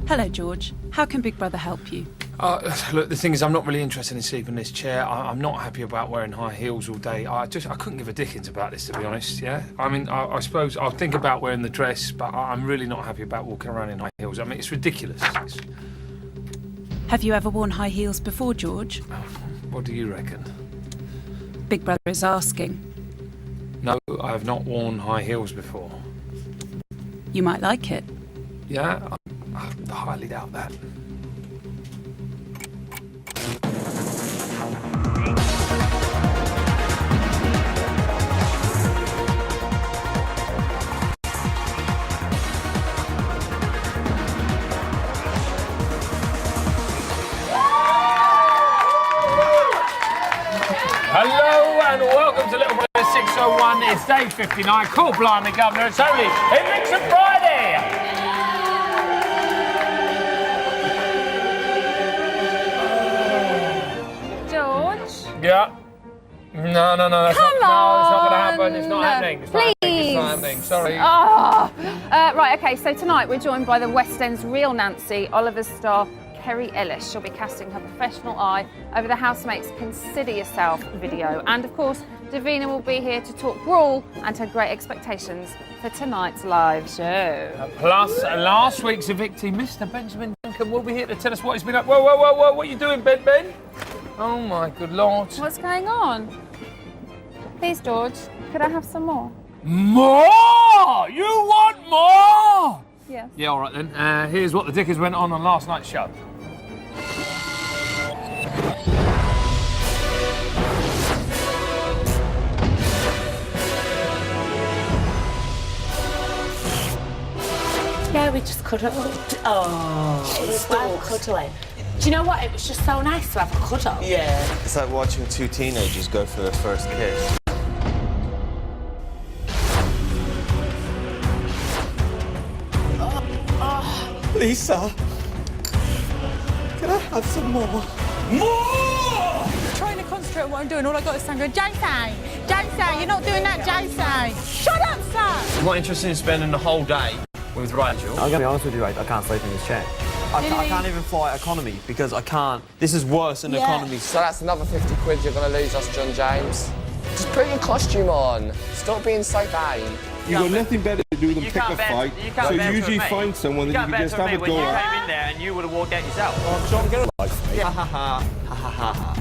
Hello, George. How can Big Brother help you? Look, the thing is, I'm not really interested in sleeping in this chair. I'm not happy about wearing high heels all day. I couldn't give a dickens about this, to be honest, yeah? I mean, I suppose I'll think about wearing the dress, but I'm really not happy about walking around in high heels. I mean, it's ridiculous. Have you ever worn high heels before, George? What do you reckon? Big Brother is asking. No, I have not worn high heels before. You might like it. Yeah? I highly doubt that. Hello and welcome to Little Brother 601. It's day 59. Cool, blimey, Governor. It's only Election Friday. George? Yeah. No. Come No, it's not going to happen. It's not on, happening. It's please. It's not happening. Sorry. Right, okay, so tonight we're joined by the West End's real Nancy, Oliver's star, Kerry Ellis. She'll be casting her professional eye over the housemates' Consider Yourself video. And of course, Davina will be here to talk brawl and her great expectations for tonight's live show. Plus, last week's evictee, Mr. Benjamin Duncan, will be here to tell us what he's been up. Whoa, what are you doing, Ben? Oh my good Lord. What's going on? Please, George, could I have some more? More? You want more? Yes. Yeah, all right then. Here's what the dickers went on last night's show. Yeah, we just cuddled. Oh, it was well cuddling. Do you know what? It was just so nice to have a cuddle. Yeah. It's like watching two teenagers go for their first kiss. Lisa, can I have some more? More! Trying to concentrate on what I'm doing, all I got is sound going, Jason, you're not doing that, Jason. Shut up, sir. I'm not interested in spending the whole day with Rachel. I'm gonna be honest with you, I can't sleep in this chair. I can't even fly economy because I can't. This is worse than economy. So that's another 50 quid you're going to lose us, John James. Just put your costume on. Stop being so vain. You've got nothing better to do than pick a fight, so usually find someone that you can just have a go at. You came in there and you would have walked out yourself. Oh, John, get a life, mate. Ha ha ha.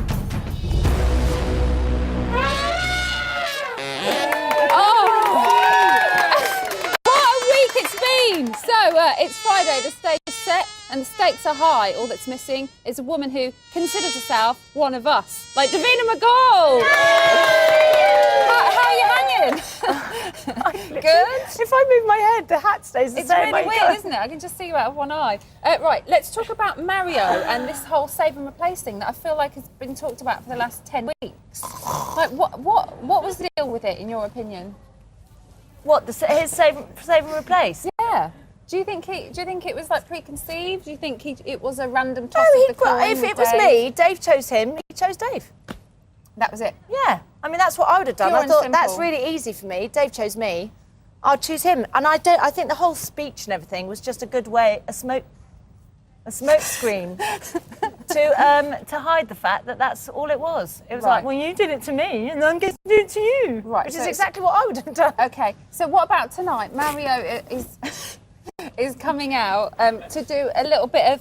What a week it's been! So, it's Friday, the stage is set, and the stakes are high. All that's missing is a woman who considers herself one of us, like Davina McCall! How are you hanging? Good? If I move my head, the hat stays the It's same. really weird, isn't it? I can just see you out of one eye. Right, let's talk about Mario and this whole save and replace thing that I feel like has been talked about for the last 10 weeks. Like, what was the deal with it, in your opinion? What, his save and replace? Yeah. Do you think it was like preconceived? Do you think it was a random toss No, of the coin? if it was me, Dave chose him, he chose Dave. That was it? Yeah. I mean, that's what I would have done. Pure I and thought simple. that's really easy for me. Dave chose me. I'll choose him. And I think the whole speech and everything was just a good way, a smoke screen to hide the fact that that's all it was. It was Right. like, well, you did it to me, and I'm going to do it to you. Right, Which so is it's- exactly what I would have done. Okay. So what about tonight? Mario is coming out to do a little bit of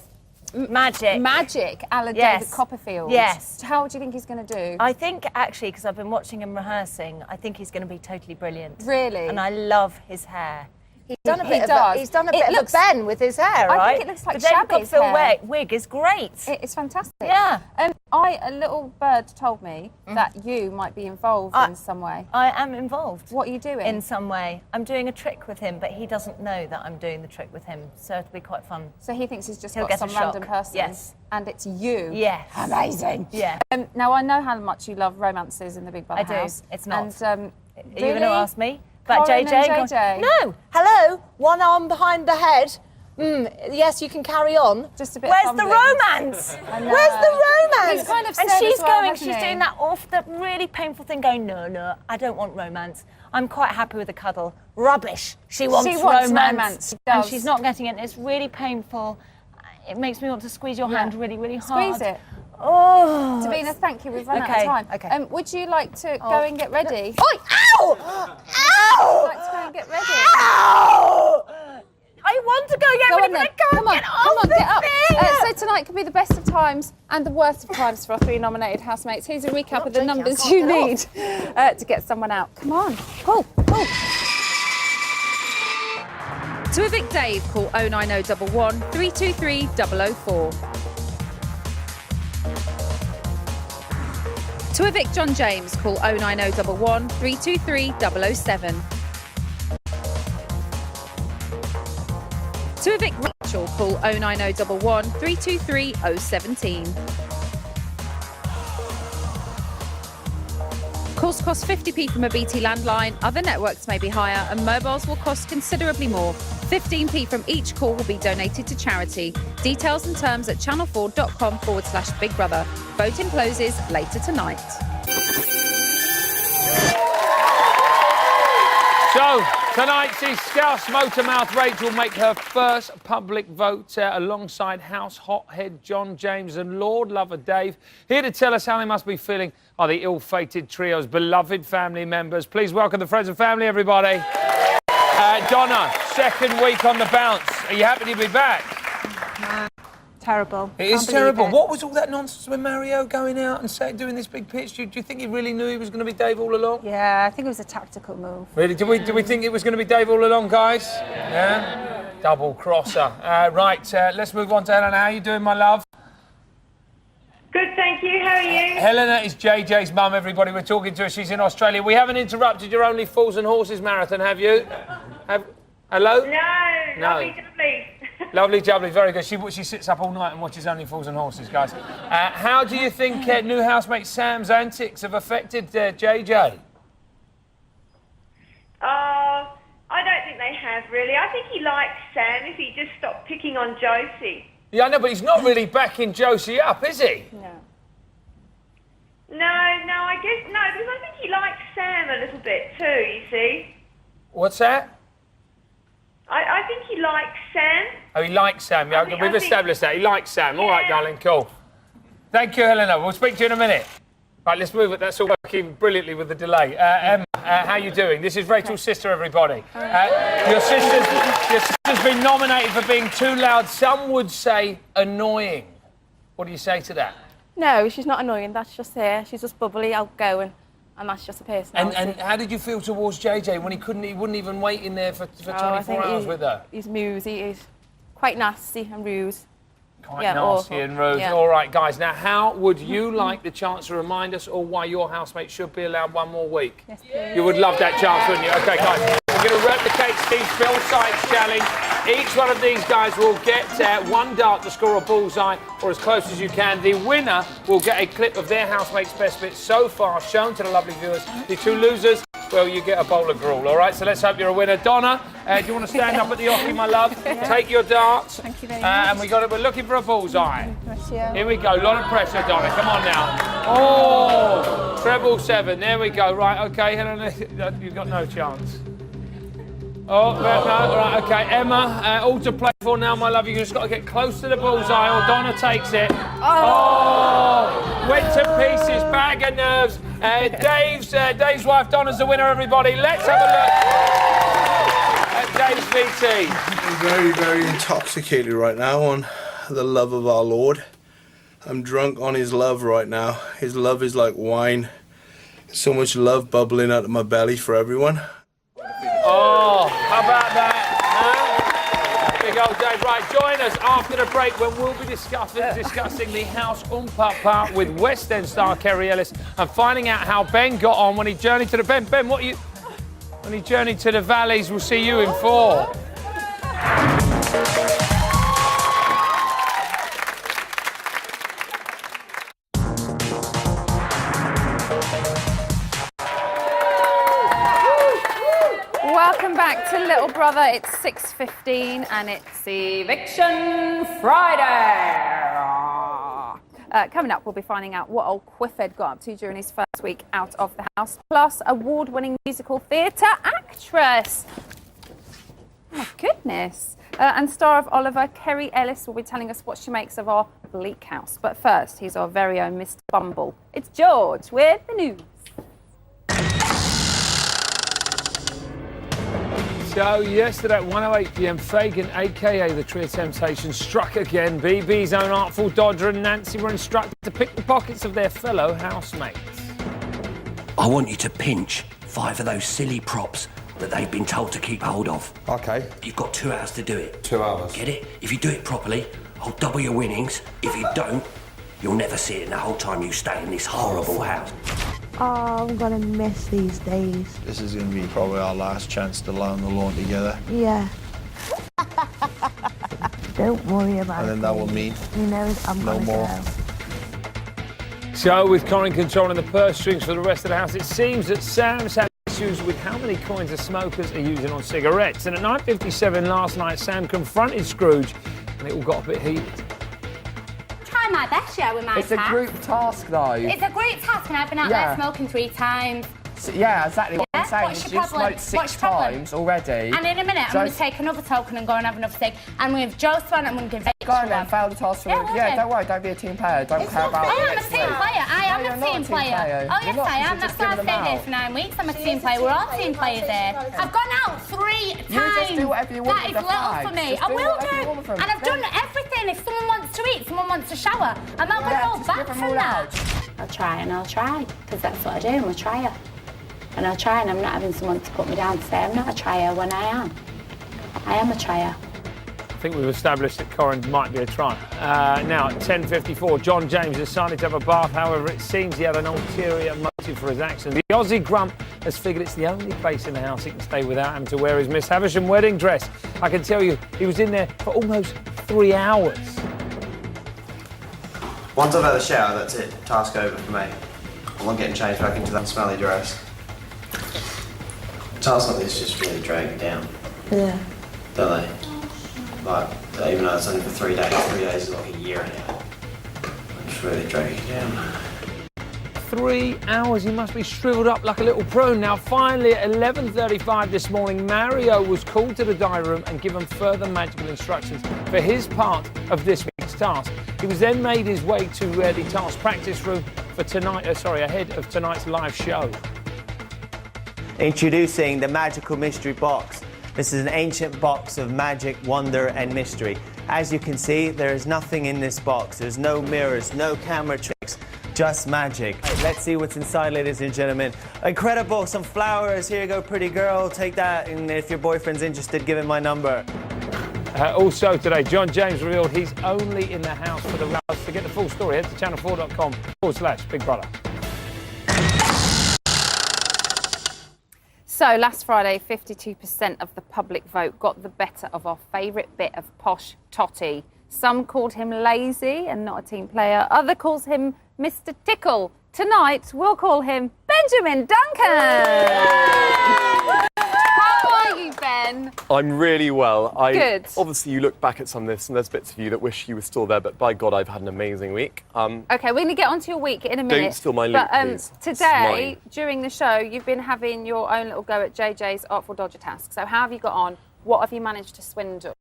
magic a la Yes. David Copperfield. Yes. How do you think he's going to do? I think, actually, because I've been watching him rehearsing, I think he's going to be totally brilliant. Really? And I love his hair. He's done a He bit of does. he's done a It bit looks- of a Ben with his hair, right? I think it looks like the David Shabby's Copperfield hair. wig is great. It's fantastic. Yeah. A little bird told me that you might be involved in some way. I am involved. What are you doing? In some way. I'm doing a trick with him, but he doesn't know that I'm doing the trick with him, so it'll be quite fun. So he thinks he's just He'll got get some a shock. random person. Yes. And it's you. Yes. Amazing. Yeah. Now, I know how much you love romances in the Big Brother I do. house. It's not. And, Are you going to ask me? Colin About and JJ? JJ? No. Hello. One arm behind the head. Yes, you can carry on. Just a bit Where's of the fumbling. romance? I know. Where's the romance? He's kind of and said she's as well, going, hasn't she's he? doing that really painful thing going, no, I don't want romance. I'm quite happy with a cuddle. Rubbish. She wants romance. romance. She And does. she's not getting it. And it's really painful. it makes me want to squeeze your hand really, really hard. Squeeze it. Oh. Davina, thank you. We've run out of time. Okay. Would you like to go and get ready? Oi! Ow! Ow! Would you like to go and get ready? Ow! I want to go get Go ready, on but then. I can't Come on, get come off on, the get up. thing. So tonight could be the best of times and the worst of times for our 3 nominated housemates. Here's a recap of the numbers you need to get someone out. Come on, pull. To evict Dave, call 09011 323 004. To evict John James, call 09011 323 007. To evict Rachel, call 09011 323 017. Calls cost 50p from a BT landline, other networks may be higher, and mobiles will cost considerably more. 15p from each call will be donated to charity. Details and terms at channel4.com/Big Brother. Voting closes later tonight. So, tonight sees Scouse Motormouth Rachel make her first public vote alongside House Hothead John James and Lord Lover Dave. Here to tell us how they must be feeling are the ill-fated trio's beloved family members. Please welcome the friends and family, everybody. Donna, second week on the bounce. Are you happy to be back? Terrible. It is terrible. What was all that nonsense with Mario going out and doing this big pitch? Do you think he really knew he was going to be Dave all along? Yeah, I think it was a tactical move. Really? Do we think it was going to be Dave all along, guys? Yeah? Double crosser. Right, let's move on to Helena. How are you doing, my love? Good, thank you. How are you? Helena is JJ's mum, everybody. We're talking to her. She's in Australia. We haven't interrupted your Only Fools and Horses marathon, have you? Hello? No, lovely. Lovely jubbly, very good. She sits up all night and watches Only Fools and Horses, guys. How do you think new housemate Sam's antics have affected JJ? I don't think they have, really. I think he likes Sam if he just stopped picking on Josie. Yeah, I know, but he's not really backing Josie up, is he? No, I guess, no, because I think he likes Sam a little bit too, you see. What's that? I think he likes Sam. Oh, he likes Sam. Yeah, we've established that. He likes Sam. All right, darling, cool. Thank you, Helena. We'll speak to you in a minute. Right, let's move it. That's all working brilliantly with the delay. Emma, how are you doing? This is Rachel's sister, everybody. Your sister's been nominated for being too loud. Some would say annoying. What do you say to that? No, she's not annoying. That's just her. She's just bubbly, outgoing, and that's just a personality. And how did you feel towards JJ when he wouldn't even wait in there for 24 hours with her? He's moody. He's quite nasty and rude. Quite nasty and rude. Yeah. All right, guys. Now, how would you like the chance to remind us or why your housemate should be allowed one more week? Yes, please. You would love that chance, wouldn't you? OK, guys. We're going to replicate Steve's Bill Sides challenge. Each one of these guys will get one dart to score a bullseye or as close as you can. The winner will get a clip of their housemate's best bits so far shown to the lovely viewers. The two losers, well, you get a bowl of gruel, all right? So let's hope you're a winner. Donna, do you want to stand up at the hockey, my love? Take your darts. Thank you very much. And we're looking for a bullseye. Monsieur. Here we go. A lot of pressure, Donna. Come on now. Oh, treble 7. There we go. Right, OK, Helena, you've got no chance. Oh, no, right, OK. Emma, all to play for now, my love. You just got to get close to the bullseye or Donna takes it. Oh, went to pieces, bag of nerves. Dave's wife, Donna's the winner, everybody. Let's have a look at Dave's VT. I'm very, very intoxicated right now on the love of our Lord. I'm drunk on his love right now. His love is like wine. So much love bubbling out of my belly for everyone. Oh, how about that? Huh? Big old Dave. Right, join us after the break when we'll be discussing the House Part with West End star Kerry Ellis and finding out how Ben got on when he journeyed to the... Ben, when he journeyed to the valleys, we'll see you in 4. Welcome back to Little Brother. It's 6:15 and it's Eviction Friday. Coming up, we'll be finding out what old Quifford got up to during his first week out of the house, plus award-winning musical theatre actress. Oh, my goodness. And star of Oliver, Kerry Ellis, will be telling us what she makes of our bleak house. But first, he's our very own Mr. Bumble. It's George with the news. So yesterday at 1:08 p.m, Fagan, aka the Trio Temptations, struck again. BB's own Artful Dodger and Nancy were instructed to pick the pockets of their fellow housemates. I want you to pinch 5 of those silly props that they've been told to keep hold of. Okay. You've got 2 hours to do it. 2 hours. Get it? If you do it properly, I'll double your winnings. If you don't, you'll never see it in the whole time you stay in this horrible house. Oh, I'm gonna miss these days. This is gonna be probably our last chance to lie on the lawn together. Yeah. Don't worry about it. And then that will mean you know I'm no gonna more. go. So with Corin controlling the purse strings for the rest of the house, it seems that Sam's had issues with how many coins the smokers are using on cigarettes. And at 9:57 last night, Sam confronted Scrooge and it all got a bit heated. Try my best, yeah, with my It's a group task, though. It's a group task, and I've been out there smoking 3 times. Yeah, exactly what I'm saying. What's your problem? You've smoked 6 times already. And in a minute, I'm going to take another token and go and have another cig. And with Josephine, I'm going to give Go on then, fail the task. Yeah, don't worry, don't be a team player. Don't care about I am a team player. I am a team player. Oh, yes, I am. That's why I've stayed here for 9 weeks. I'm a team player. We're all team players here. I've gone out 3 times. You just do whatever you want. That is little for me. I will do. And I've done everything. If someone wants to eat, someone wants to shower, I'm not going to hold back from that. I'll try and I'll try, because that's what I do. I'm a trier. And I'll try, and I'm not having someone to put me down to say I'm not a trier when I am. I am a trier. I think we've established that Corin might be a trier. Now, at 10:54, John James decided to have a bath. However, it seems he had an ulterior motive for his actions. The Aussie grump has figured it's the only place in the house he can stay without having to wear his Miss Havisham wedding dress. I can tell you, he was in there for almost 3 hours. Once I've had a shower, that's it. Task over for me. I'm not getting changed back into that smelly dress. Tasks like this just really drag you down. Yeah. Don't they? Like, even though it's only for 3 days, 3 days is like a year now. It just really drag you down. 3 hours, he must be shriveled up like a little prune. Now, finally, at 11:35 this morning, Mario was called to the diary room and given further magical instructions for his part of this week's task. He was then made his way to the task practice room for tonight, ahead of tonight's live show. Introducing the Magical Mystery Box. This is an ancient box of magic, wonder and mystery. As you can see, there is nothing in this box. There's no mirrors, no camera tricks, just magic. Let's see what's inside, ladies and gentlemen. Incredible, some flowers. Here you go, pretty girl. Take that, and if your boyfriend's interested, give him my number. Also today, John James revealed he's only in the house for the rouse. To get the full story, head to channel4.com/Big Brother. So last Friday, 52% of the public vote got the better of our favourite bit of posh Totty. Some called him lazy and not a team player. Others calls him Mr. Tickle. Tonight, we'll call him Benjamin Duncan. How are you, Ben? I'm really well. Good. Obviously, you look back at some of this and there's bits of you that wish you were still there, but by God, I've had an amazing week. OK, we're going to get onto your week in a minute. Don't steal my loot, please. Today, during the show, you've been having your own little go at JJ's Artful Dodger task. So how have you got on? What have you managed to swindle?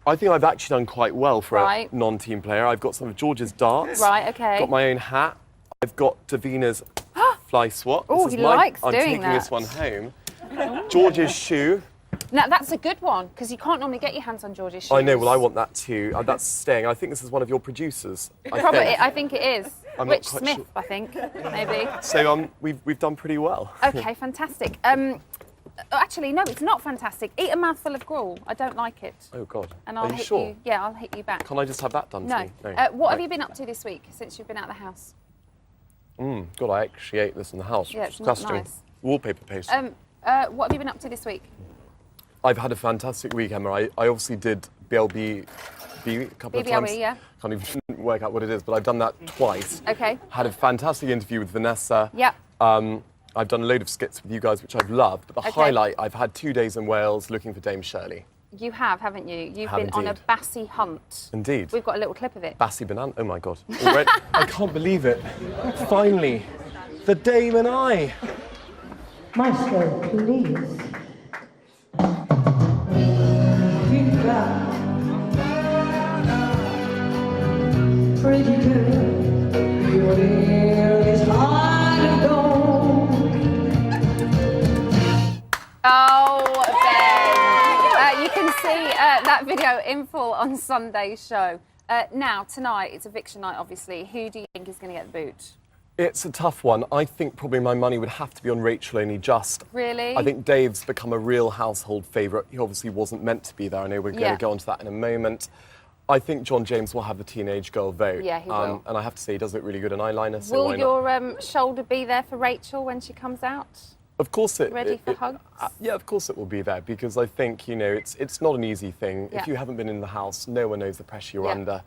I think I've actually done quite well for a non-team player. I've got some of George's darts. Right, OK. Got my own hat. I've got Davina's fly swat. Oh, he likes doing that. I'm taking this one home. George's shoe. Now, that's a good one, because you can't normally get your hands on George's shoes. I know, well, I want that too. That's staying. I think this is one of your producers. I think it is. I'm Rich not quite Smith, sure. I think, maybe. So we've done pretty well. OK, fantastic. Actually, no, it's not fantastic. Eat a mouthful of gruel. I don't like it. Oh, God. And I'll Are you hit sure? you. Yeah, I'll hit you back. Can I just have that done No. to me? No. What have Right. you been up to this week since you've been out of the house? God, I actually ate this in the house. Yeah, it's not Disgusting. nice. Wallpaper paste. What have you been up to this week? I've had a fantastic week, Emma. I obviously did BLB a couple of times. BBLB, yeah. Can't even work out what it is, but I've done that twice. OK. Had a fantastic interview with Vanessa. Yeah. I've done a load of skits with you guys, which I've loved. But the highlight, I've had 2 days in Wales looking for Dame Shirley. You have, haven't you? You've Have been on a indeed. Bassy hunt. Indeed. We've got a little clip of it. Bassy Banana. Oh, my God. Already, I can't believe it. Finally, the Dame and I. Maestro, please. pretty girl, your hair is hard of gold. Oh, Ben. You can see that video in full on Sunday's show. Now, tonight, it's eviction night, obviously. Who do you think is going to get the boot? It's a tough one. I think probably my money would have to be on Rachel, only just. Really? I think Dave's become a real household favourite. He obviously wasn't meant to be there. I know we're going to go on to that in a moment. I think John James will have the teenage girl vote. Yeah, he will. And I have to say, he does look really good in eyeliner, so Will why not? your shoulder be there for Rachel when she comes out? Of course it... Ready for hugs? Yeah, of course it will be there, because I think, you know, it's not an easy thing. Yeah. If you haven't been in the house, no one knows the pressure you're Yeah. under.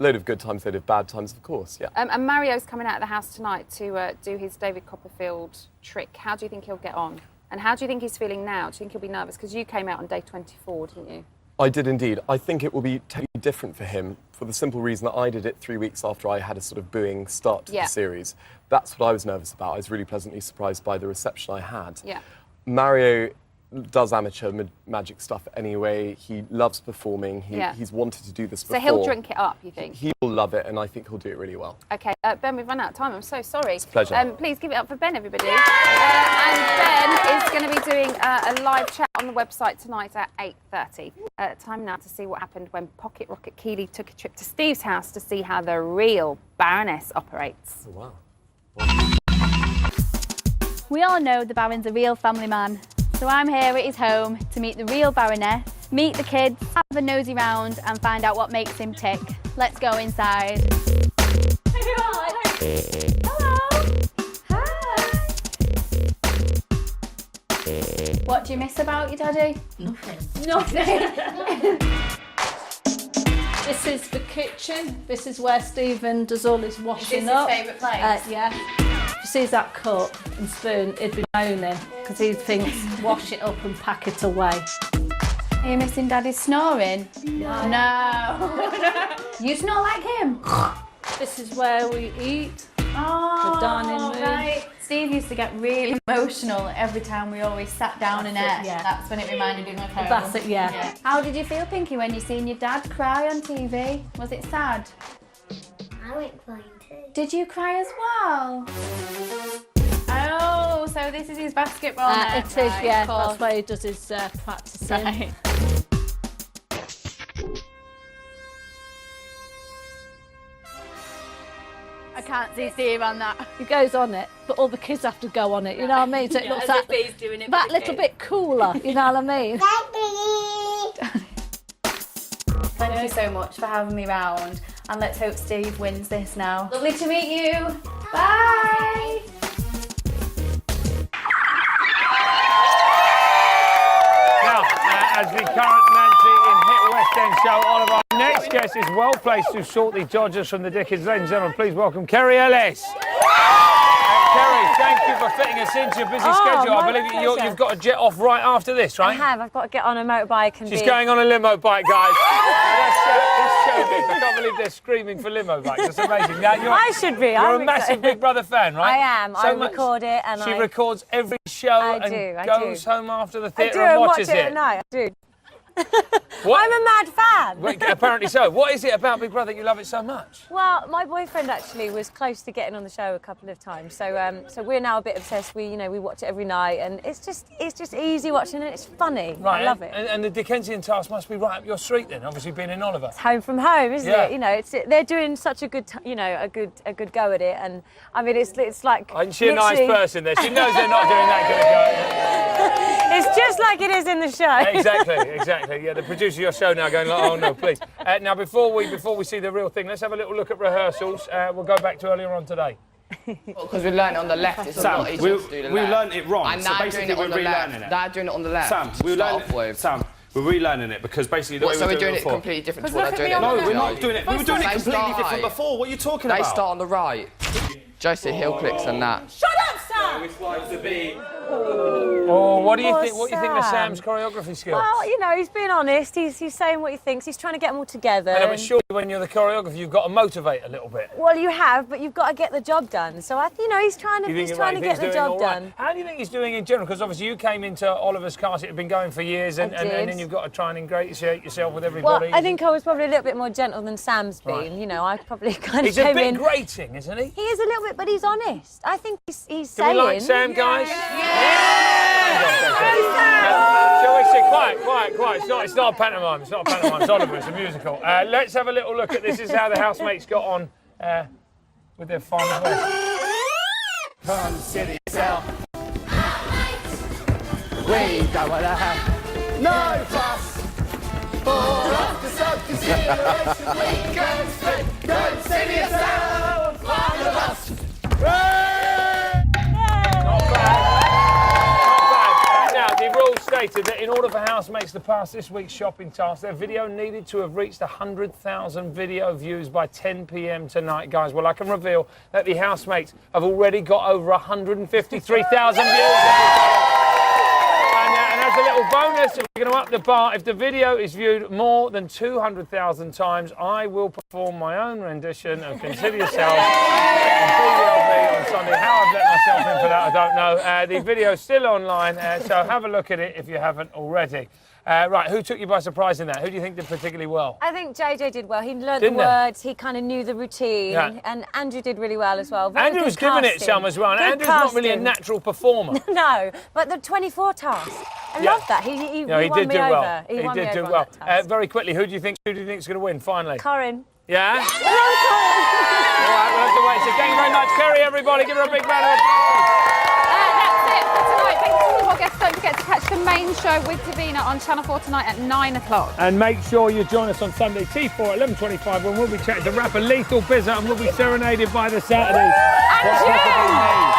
Load of good times, load of bad times, of course, yeah. And Mario's coming out of the house tonight to do his David Copperfield trick. How do you think he'll get on? And how do you think he's feeling now? Do you think he'll be nervous? Because you came out on day 24, didn't you? I did indeed. I think it will be totally different for him for the simple reason that I did it 3 weeks after I had a sort of booing start to Yeah. the series. That's what I was nervous about. I was really pleasantly surprised by the reception I had. Yeah. Mario does amateur magic stuff anyway. He loves performing. He's wanted to do this before. So he'll drink it up, you think? He will love it, and I think he'll do it really well. OK, Ben, we've run out of time. I'm so sorry. It's a pleasure. Please give it up for Ben, everybody. And Ben is going to be doing a live chat on the website tonight at 8:30. Time now to see what happened when Pocket Rocket Keeley took a trip to Steve's house to see how the real Baroness operates. Oh, wow. We all know the Baron's a real family man, so I'm here at his home to meet the real Baroness, meet the kids, have a nosy round and find out what makes him tick. Let's go inside. Hello. Hi. What do you miss about your daddy? Nothing. Nothing. This is the kitchen. This is where Stephen does all his washing Is this up. his favourite place? Yeah. If he sees that cup and spoon, he'd be moaning because he thinks wash it up and pack it away. Are you missing Daddy's snoring? No. You snore like him? This is where we eat. Oh, the dining room. Right. Steve used to get really emotional every time we always sat down and ate. Yeah. That's when it reminded him of home. That's it, yeah. How did you feel, Pinky, when you seen your dad cry on TV? Was it sad? I went crying too. Did you cry as well? Oh, so this is his basketball net. It is, right, yeah. of course. That's where he does his practicing. Right. I can't see Steve on that. He goes on it, but all the kids have to go on it, you know what I mean? So it looks like he's doing it that little bit cooler, you know what I mean? Thank you so much for having me round, and let's hope Steve wins this now. Lovely to meet you. Bye. Now, as the current Nancy in Hit West End show, Oliver, our next guest is well placed to sort the dodgers from the Dickens. Ladies and gentlemen, please welcome Kerry Ellis. Kerry, thank you for fitting us into your busy schedule. I believe you've got to jet off right after this, right? I have. I've got to get on a motorbike and She's going on a limo bike, guys. That's showbiz. I can't believe they're screaming for limo bikes. That's amazing. Now, I should be. You're a massive Big Brother fan, right? I am. I record it and She records every show and goes home after the theatre and watches it. At night. I do. What? I'm a mad fan. Wait, apparently so. What is it about Big Brother that you love it so much? Well, my boyfriend actually was close to getting on the show a couple of times, so we're now a bit obsessed. We watch it every night, and it's just easy watching it. It's funny. Right, I love it. And the Dickensian task must be right up your street then. Obviously, being in Oliver. It's home from home, isn't Yeah. it? You know, they're doing such a good, a good go at it, and I mean, it's like. Isn't she a nice person there? She knows they're not doing that good a go. It's just like it is in the show. Exactly. Yeah, the producer of your show now going like, oh no, please. Now, before we see the real thing, let's have a little look at rehearsals. We'll go back to earlier on today. Because we learned it on the left, it's a lot easier to do the left. We learned it wrong, And so now basically doing it we're on the relearning left. it. Now doing it on the left. Sam, we're relearning it because basically the way So we we're doing it before. completely different to what they're doing it. No, we're not doing it. We were doing it They completely start different high. before. What are you talking They about? start on the right. Josie heel clicks and that. Shut up, Sam! It's like to be Oh, what do you Poor think? What do you think of Sam. Sam's choreography skills? Well, you know, he's being honest. He's saying what he thinks. He's trying to get them all together. I know, but surely when you're the choreographer, you've got to motivate a little bit. Well, you have, but you've got to get the job done. So you know, he's trying to You think he's you're trying right? to You get think the he's doing job all right? done. How do you think he's doing in general? Because obviously you came into Oliver's cast; it had been going for years, and then you've got to try and ingratiate yourself with everybody. Well, I think I was probably a little bit more gentle than Sam's been. Right. You know, I probably kind He's of a came bit in. grating, isn't he? He is a little bit, but he's honest. I think he's Do saying. we like Sam, guys? Shall we see? Quiet. It's not a pantomime. It's not a pantomime. It's Oliver. It's a musical. Let's have a little look at this. Is how the housemates got on with their final verse. Consider yourself. We don't want to have no fuss. For us to self-consideration, we consider yourself. One of us. Now, the rules stated that in order for housemates to pass this week's shopping task, their video needed to have reached 100,000 video views by 10 p.m. tonight, guys. Well, I can reveal that the housemates have already got over 153,000 views. And as a little bonus, we're going to up the bar. If the video is viewed more than 200,000 times, I will perform my own rendition of Consider Yourself on BBUK on Sunday. How I've let myself in for that, I don't know. The video's still online, so have a look at it if you haven't already. Right, who took you by surprise in that? Who do you think did particularly well? I think JJ did well. He learnt Didn't the he? words. He kind of knew the routine. Yeah. And Andrew did really well as well. Very Andrew good was giving it casting. some as well. And Good Andrew's not really a casting. natural performer. No, but the 24 task. I Yeah. love that. He No, he won did me do over. well. He won me did over do on well. that task. Very quickly, who do you think is going to win finally? Corin. Yeah? All right, we'll have to wait. So thank you very much, Kerry, everybody. Give her a big round of applause. That's it for tonight. Thanks to all of our guests. Don't forget to catch the main show with Davina on Channel 4 tonight at 9 o'clock. And make sure you join us on Sunday, T4 at 11:25, when we'll be chatting to rapper Lethal Bizza and we'll be serenaded by the Saturdays. And Quite possibly me.